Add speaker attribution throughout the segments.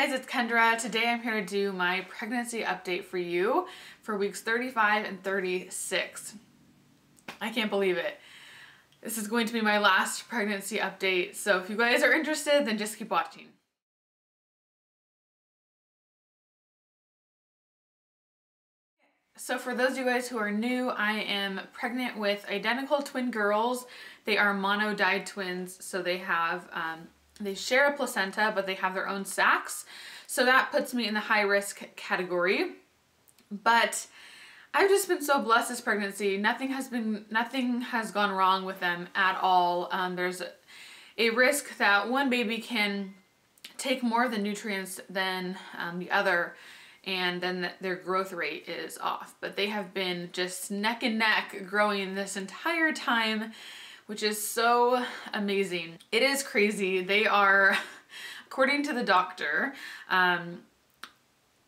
Speaker 1: guys, it's Kendra. Today I'm here to do my pregnancy update for you for weeks 35 and 36. I can't believe it. This is going to be my last pregnancy update, so if you guys are interested, then just keep watching. So for those of you guys who are new, I am pregnant with identical twin girls. They are mono-dyed twins, so they have they share a placenta, but they have their own sacs. So that puts me in the high risk category. But I've just been so blessed this pregnancy. Nothing has gone wrong with them at all. There's a risk that one baby can take more of the nutrients than the other, and then their growth rate is off. But they have been just neck and neck growing this entire time, which is so amazing. It is crazy. They are, according to the doctor,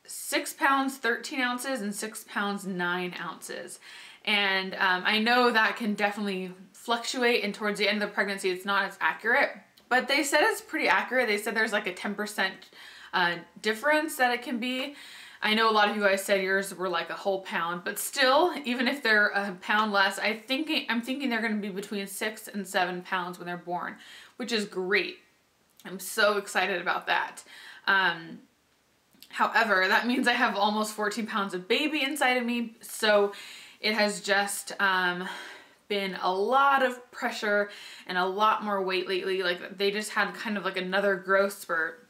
Speaker 1: 6 pounds 13 ounces and 6 pounds 9 ounces. And I know that can definitely fluctuate, and towards the end of the pregnancy it's not as accurate, but they said it's pretty accurate. They said there's like a 10% difference that it can be. I know a lot of you guys said yours were like a whole pound, but still, even if they're a pound less, I'm thinking they're gonna be between 6 and 7 pounds when they're born, which is great. I'm so excited about that. However, that means I have almost 14 pounds of baby inside of me, so it has just been a lot of pressure and a lot more weight lately. Like, they just had kind of like another growth spurt,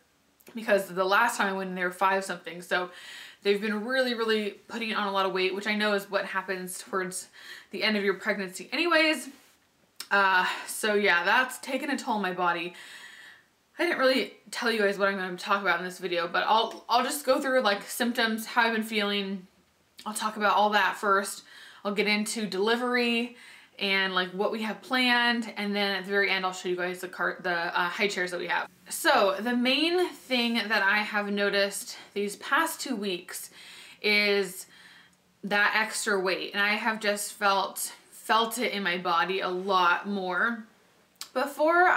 Speaker 1: because the last time I went in, they were 5 something. So they've been really putting on a lot of weight, which I know is what happens towards the end of your pregnancy anyways. So yeah, that's taken a toll on my body. I didn't really tell you guys what I'm going to talk about in this video, but I'll just go through like symptoms, how I've been feeling. I'll talk about all that first. I'll get into delivery and like what we have planned, and then at the very end I'll show you guys the high chairs that we have. So the main thing that I have noticed these past 2 weeks is that extra weight, and I have just felt it in my body a lot more. Before,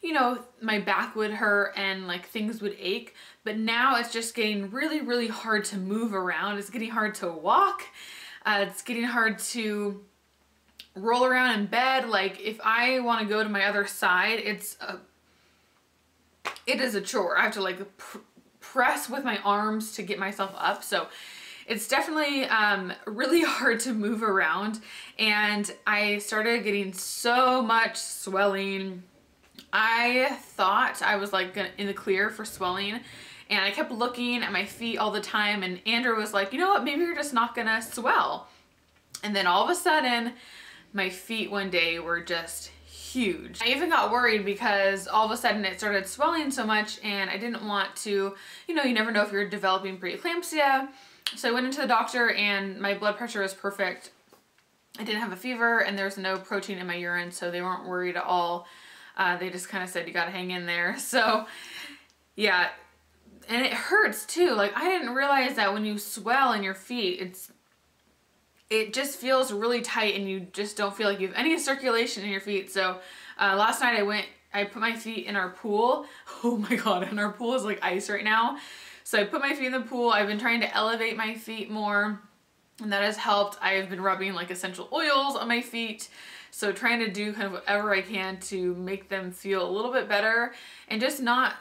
Speaker 1: you know, my back would hurt and like things would ache, but now it's just getting really hard to move around. It's getting hard to walk. It's getting hard to roll around in bed. Like, if I want to go to my other side, it is a chore. I have to like press with my arms to get myself up. So it's definitely really hard to move around, and I started getting so much swelling. I thought I was like in the clear for swelling, and I kept looking at my feet all the time, and Andrew was like, you know what, maybe you're just not gonna swell. And then all of a sudden my feet one day were just huge. I even got worried because all of a sudden it started swelling so much, and I didn't want to, you know, you never know if you're developing preeclampsia. So I went into the doctor and my blood pressure was perfect. I didn't have a fever, and there's no protein in my urine, so they weren't worried at all. They just kind of said, you gotta hang in there. So yeah, and it hurts too. Like, I didn't realize that when you swell in your feet, it just feels really tight, and you just don't feel like you have any circulation in your feet. So last night I put my feet in our pool. Oh my God, and our pool is like ice right now. So I put my feet in the pool. I've been trying to elevate my feet more, and that has helped. I've been rubbing like essential oils on my feet. So trying to do kind of whatever I can to make them feel a little bit better, and just not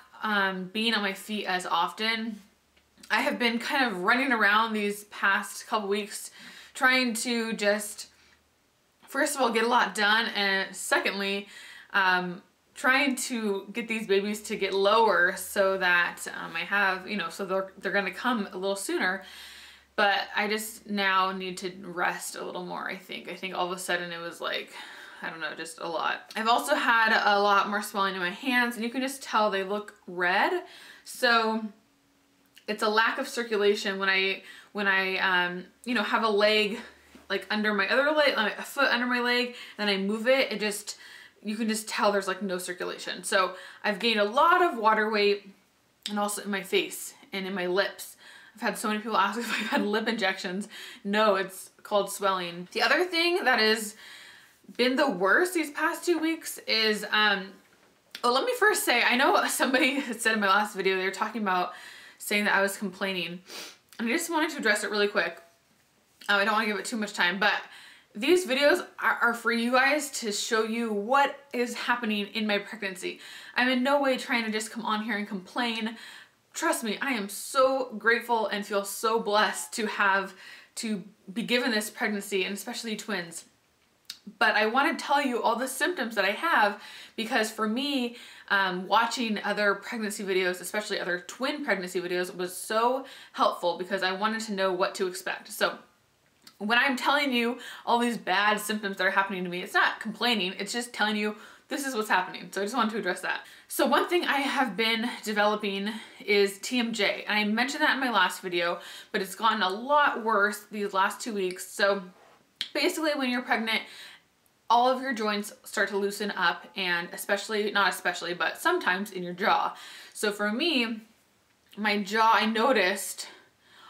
Speaker 1: being on my feet as often. I have been kind of running around these past couple weeks trying to just, first of all, get a lot done, and secondly, trying to get these babies to get lower so that I have, you know, so they're gonna come a little sooner. But I just now need to rest a little more, I think. I think all of a sudden it was like, I don't know, just a lot. I've also had a lot more swelling in my hands, and you can just tell they look red. So it's a lack of circulation. When I you know, have a leg like under my other leg, a foot under my leg, and I move it, you can just tell there's like no circulation. So I've gained a lot of water weight, and also in my face and in my lips. I've had so many people ask if I've had lip injections. No, it's called swelling. The other thing that has been the worst these past 2 weeks is Well, let me first say, I know somebody said in my last video, they were talking about saying that I was complaining. And I just wanted to address it really quick. I don't want to give it too much time, but these videos are for you guys to show you what is happening in my pregnancy. I'm in no way trying to just come on here and complain. Trust me, I am so grateful and feel so blessed to be given this pregnancy, and especially twins. But I want to tell you all the symptoms that I have, because for me, watching other pregnancy videos, especially other twin pregnancy videos, was so helpful because I wanted to know what to expect. So when I'm telling you all these bad symptoms that are happening to me, it's not complaining, it's just telling you this is what's happening. So I just wanted to address that. So one thing I have been developing is TMJ. And I mentioned that in my last video, but it's gotten a lot worse these last 2 weeks. So basically when you're pregnant, all of your joints start to loosen up, and not especially, but sometimes in your jaw. So for me, my jaw, I noticed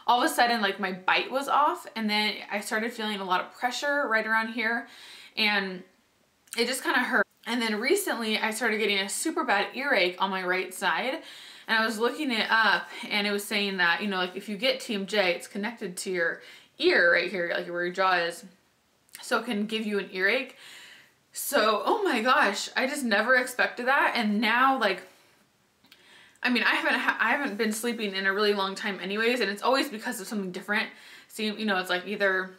Speaker 1: all of a sudden like my bite was off, and then I started feeling a lot of pressure right around here, and it just kind of hurt. And then recently I started getting a super bad earache on my right side, and I was looking it up, and it was saying that, you know, like if you get TMJ, it's connected to your ear right here, like where your jaw is. So it can give you an earache. So, oh my gosh, I just never expected that. And now, like, I mean, I haven't been sleeping in a really long time anyways, and it's always because of something different. So, you know, it's like either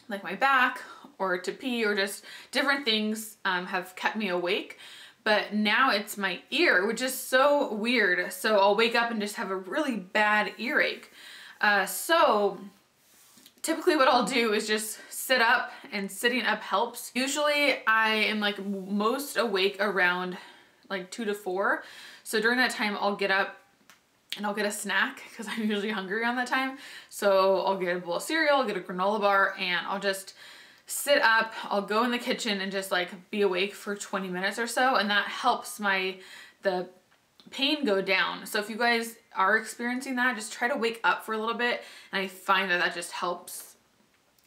Speaker 1: like my back or to pee, or just different things have kept me awake. But now it's my ear, which is so weird. So I'll wake up and just have a really bad earache. So typically what I'll do is just sit up, and sitting up helps. Usually I am like most awake around like 2 to 4. So during that time I'll get up and I'll get a snack because I'm usually hungry around that time. So I'll get a bowl of cereal, I'll get a granola bar, and I'll just sit up. I'll go in the kitchen and just like be awake for 20 minutes or so, and that helps the pain go down. So if you guys are experiencing that, just try to wake up for a little bit, and I find that that just helps.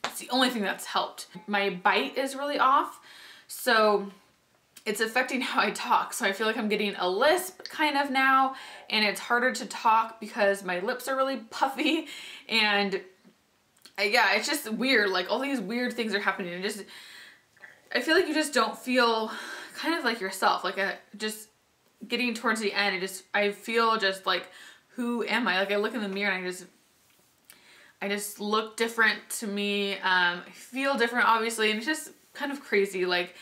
Speaker 1: It's the only thing that's helped. My bite is really off, so it's affecting how I talk. So I feel like I'm getting a lisp kind of now, and it's harder to talk because my lips are really puffy, and yeah, it's just weird. Like all these weird things are happening, and I feel like you just don't feel kind of like yourself. Like just getting towards the end, I feel just like, who am I? Like I look in the mirror and I just look different to me. I feel different, obviously, and it's just kind of crazy. Like,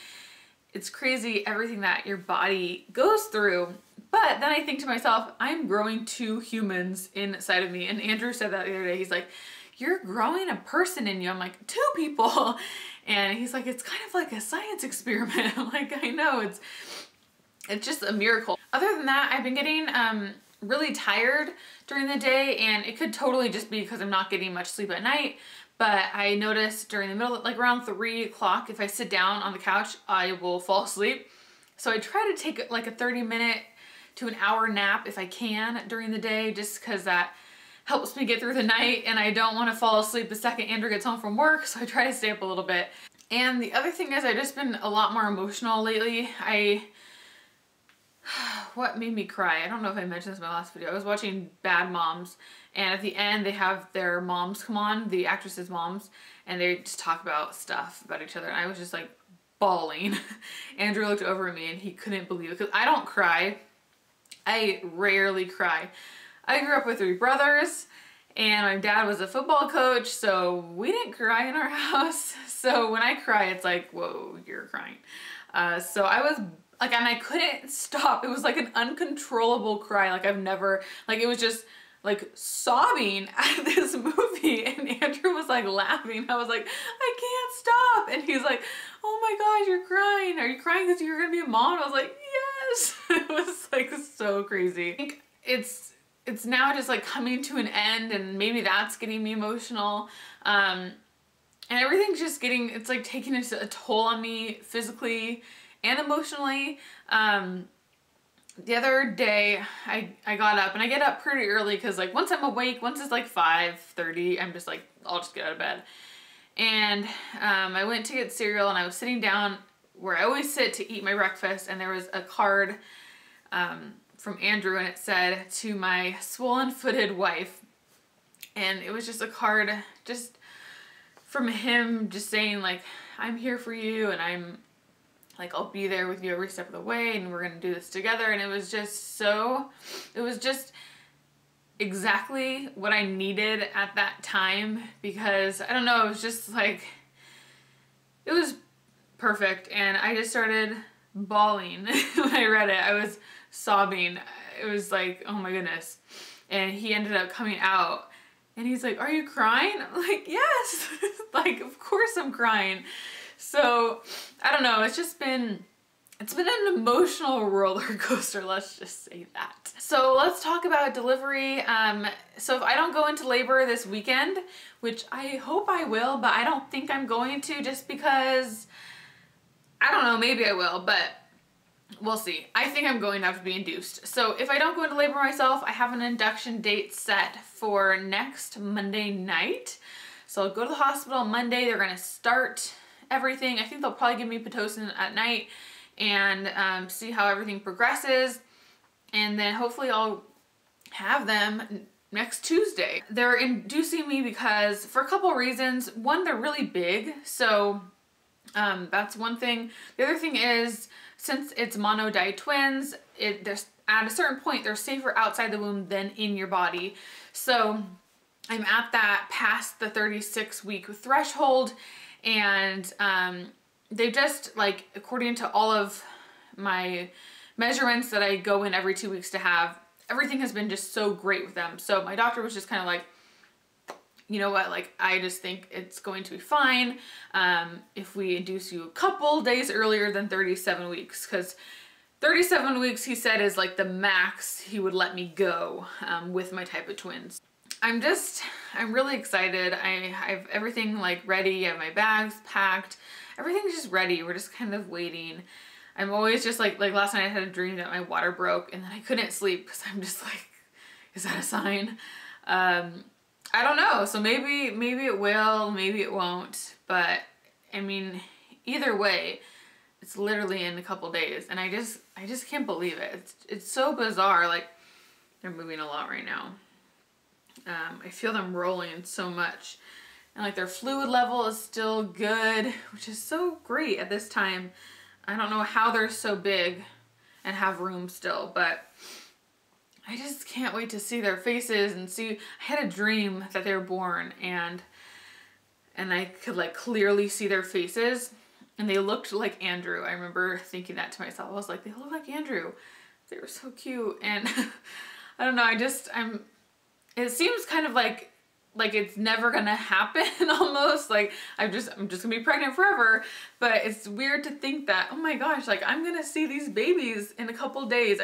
Speaker 1: it's crazy everything that your body goes through. But then I think to myself, I'm growing 2 humans inside of me. And Andrew said that the other day. He's like, you're growing a person in you. I'm like, 2 people. And he's like, it's kind of like a science experiment. I'm like, I know, it's just a miracle. Other than that, I've been getting really tired during the day, and it could totally just be because I'm not getting much sleep at night. But I noticed during the middle, like around 3 o'clock, if I sit down on the couch, I will fall asleep. So I try to take like a 30-minute to an hour nap if I can during the day, just because that helps me get through the night, and I don't want to fall asleep the second Andrew gets home from work, so I try to stay up a little bit. And the other thing is, I've just been a lot more emotional lately. What made me cry? I don't know if I mentioned this in my last video. I was watching Bad Moms, and at the end they have their moms come on, the actresses' moms, and they just talk about stuff about each other, and I was just like bawling. Andrew looked over at me and he couldn't believe it, because I don't cry. I rarely cry. I grew up with 3 brothers, and my dad was a football coach, so we didn't cry in our house. So when I cry, it's like, whoa, you're crying. So I was like, and I couldn't stop. It was like an uncontrollable cry. Like I've never, like it was just like sobbing at this movie, and Andrew was like laughing. I was like, I can't stop. And he's like, oh my gosh, you're crying. Are you crying because you're gonna be a mom? And I was like, yes. It was like so crazy. I think it's now just like coming to an end, and maybe that's getting me emotional. And everything's just getting, it's like taking a toll on me physically and emotionally. The other day I got up, and I get up pretty early because like once I'm awake, once it's like 5:30, I'm just like, I'll just get out of bed. And I went to get cereal, and I was sitting down where I always sit to eat my breakfast, and there was a card from Andrew, and it said, "To my swollen-footed wife." And it was just a card just from him just saying like, "I'm here for you, and I'm like, I'll be there with you every step of the way, and we're gonna do this together." And it was just exactly what I needed at that time, because I don't know, it was just like, it was perfect. And I just started bawling when I read it. I was sobbing. It was like, oh my goodness. And he ended up coming out and he's like, "Are you crying?" I'm like, "Yes." Like, of course I'm crying. So I don't know, it's been an emotional roller coaster, let's just say that. So let's talk about delivery. So if I don't go into labor this weekend, which I hope I will, but I don't think I'm going to, just because, I don't know, maybe I will, but we'll see. I think I'm going to have to be induced. So if I don't go into labor myself, I have an induction date set for next Monday night. So I'll go to the hospital Monday. They're gonna start everything. I think they'll probably give me Pitocin at night and see how everything progresses. And then hopefully I'll have them next Tuesday. They're inducing me because, for a couple of reasons. One, they're really big. So that's one thing. The other thing is, since it's monodi twins, there's, at a certain point, they're safer outside the womb than in your body. So I'm at that past the 36-week threshold, and they just, like, according to all of my measurements that I go in every 2 weeks to have, everything has been just so great with them. So my doctor was just kind of like, you know what, like, I just think it's going to be fine if we induce you a couple days earlier than 37 weeks, because 37 weeks, he said, is like the max he would let me go with my type of twins. I'm really excited. I have everything like ready. I have my bags packed. Everything's just ready. We're just kind of waiting. I'm always just like last night I had a dream that my water broke and then I couldn't sleep because I'm just like, is that a sign? I don't know. So maybe it will, maybe it won't. But I mean, either way, it's literally in a couple days, and I just can't believe it. It's so bizarre. Like, they're moving a lot right now. I feel them rolling so much, and like their fluid level is still good, which is so great at this time. I don't know how they're so big and have room still, but I just can't wait to see their faces and see. I had a dream that they were born, and I could like clearly see their faces, and they looked like Andrew. I remember thinking that to myself. I was like, they look like Andrew. They were so cute. And I don't know, it seems kind of like it's never gonna happen almost. Like, I'm just gonna be pregnant forever. But it's weird to think that, oh my gosh, like, I'm gonna see these babies in a couple days.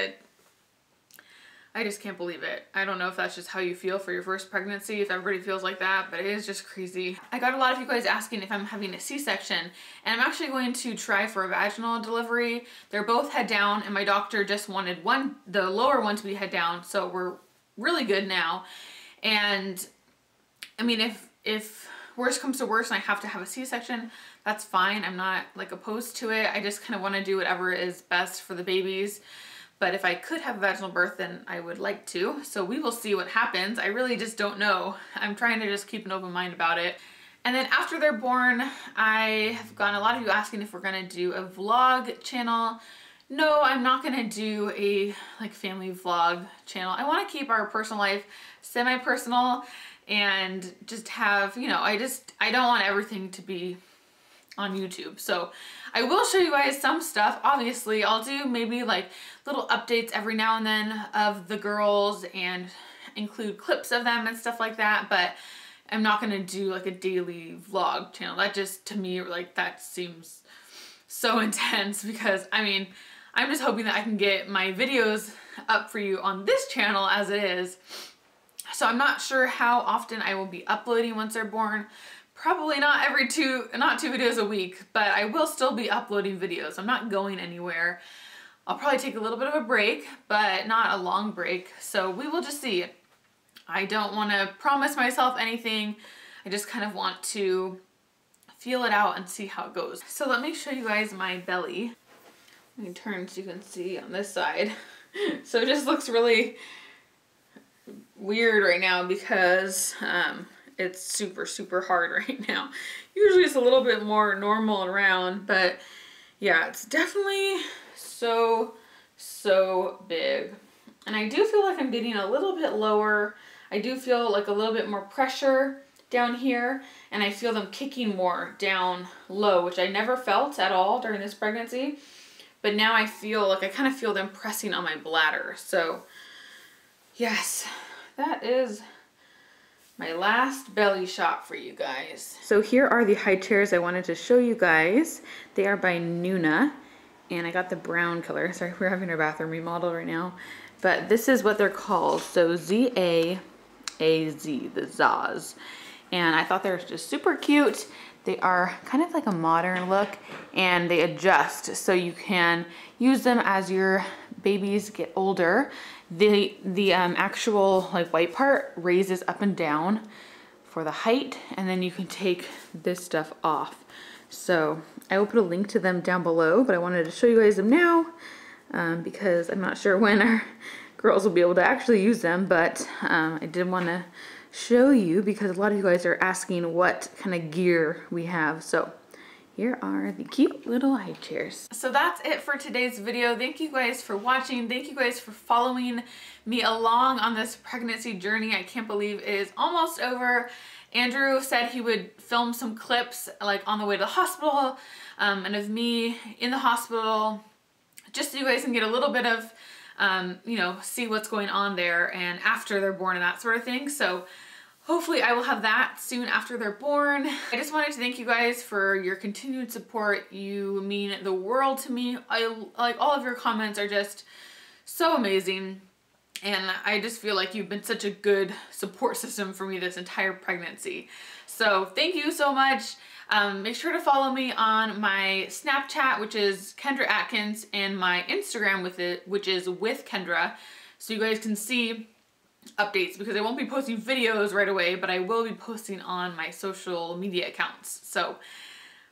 Speaker 1: I just can't believe it. I don't know if that's just how you feel for your first pregnancy, if everybody feels like that, but it is just crazy. I got a lot of you guys asking if I'm having a C-section, and I'm actually going to try for a vaginal delivery. They're both head down, and my doctor just wanted the lower one to be head down, so we're really good now. And I mean, if worst comes to worst and I have to have a C-section, that's fine. I'm not like opposed to it. I just kind of want to do whatever is best for the babies. But if I could have a vaginal birth, then I would like to. So we will see what happens. I really just don't know. I'm trying to just keep an open mind about it. And then after they're born, I have gotten a lot of you asking if we're gonna do a vlog channel. No, I'm not gonna do a like family vlog channel. I wanna keep our personal life semi-personal and just have, you know, I don't want everything to be on YouTube. So I will show you guys some stuff. Obviously, I'll do maybe like little updates every now and then of the girls and include clips of them and stuff like that, but I'm not gonna do like a daily vlog channel. That just, to me, like, that seems so intense, because I mean, I'm just hoping that I can get my videos up for you on this channel as it is. So I'm not sure how often I will be uploading once they're born. Probably not not two videos a week, but I will still be uploading videos. I'm not going anywhere. I'll probably take a little bit of a break, but not a long break. So we will just see. I don't want to promise myself anything. I just kind of want to feel it out and see how it goes. So let me show you guys my belly. Let me turn so you can see on this side. So it just looks really weird right now because it's super hard right now. Usually it's a little bit more normal and round, but yeah, it's definitely so big. And I do feel like I'm getting a little bit lower. I do feel like a little bit more pressure down here, and I feel them kicking more down low, which I never felt at all during this pregnancy. But now I feel like I kind of feel them pressing on my bladder. So yes, that is my last belly shot for you guys. So here are the high chairs I wanted to show you guys. They are by Nuna, and I got the brown color. Sorry, we're having our bathroom remodeled right now. But this is what they're called. So Z-A-A-Z, the Zaz. And I thought they were just super cute. They are kind of like a modern look, and they adjust so you can use them as your babies get older. The actual like white part raises up and down for the height, and then you can take this stuff off. So I will put a link to them down below, but I wanted to show you guys them now because I'm not sure when our girls will be able to actually use them, but I did want to show you because a lot of you guys are asking what kind of gear we have. So here are the cute little high chairs. So that's it for today's video. Thank you guys for watching. Thank you guys for following me along on this pregnancy journey. I can't believe it is almost over. Andrew said he would film some clips like on the way to the hospital and of me in the hospital, just so you guys can get a little bit of you know, see what's going on there and after they're born and that sort of thing. So hopefully I will have that soon after they're born. I just wanted to thank you guys for your continued support. You mean the world to me. Like all of your comments are just so amazing. And I just feel like you've been such a good support system for me this entire pregnancy. So thank you so much. Make sure to follow me on my Snapchat, which is Kendra Atkins, and my Instagram which is with Kendra, so you guys can see updates, because I won't be posting videos right away, but I will be posting on my social media accounts. So,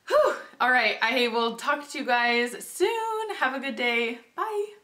Speaker 1: whew, all right, I will talk to you guys soon. Have a good day. Bye.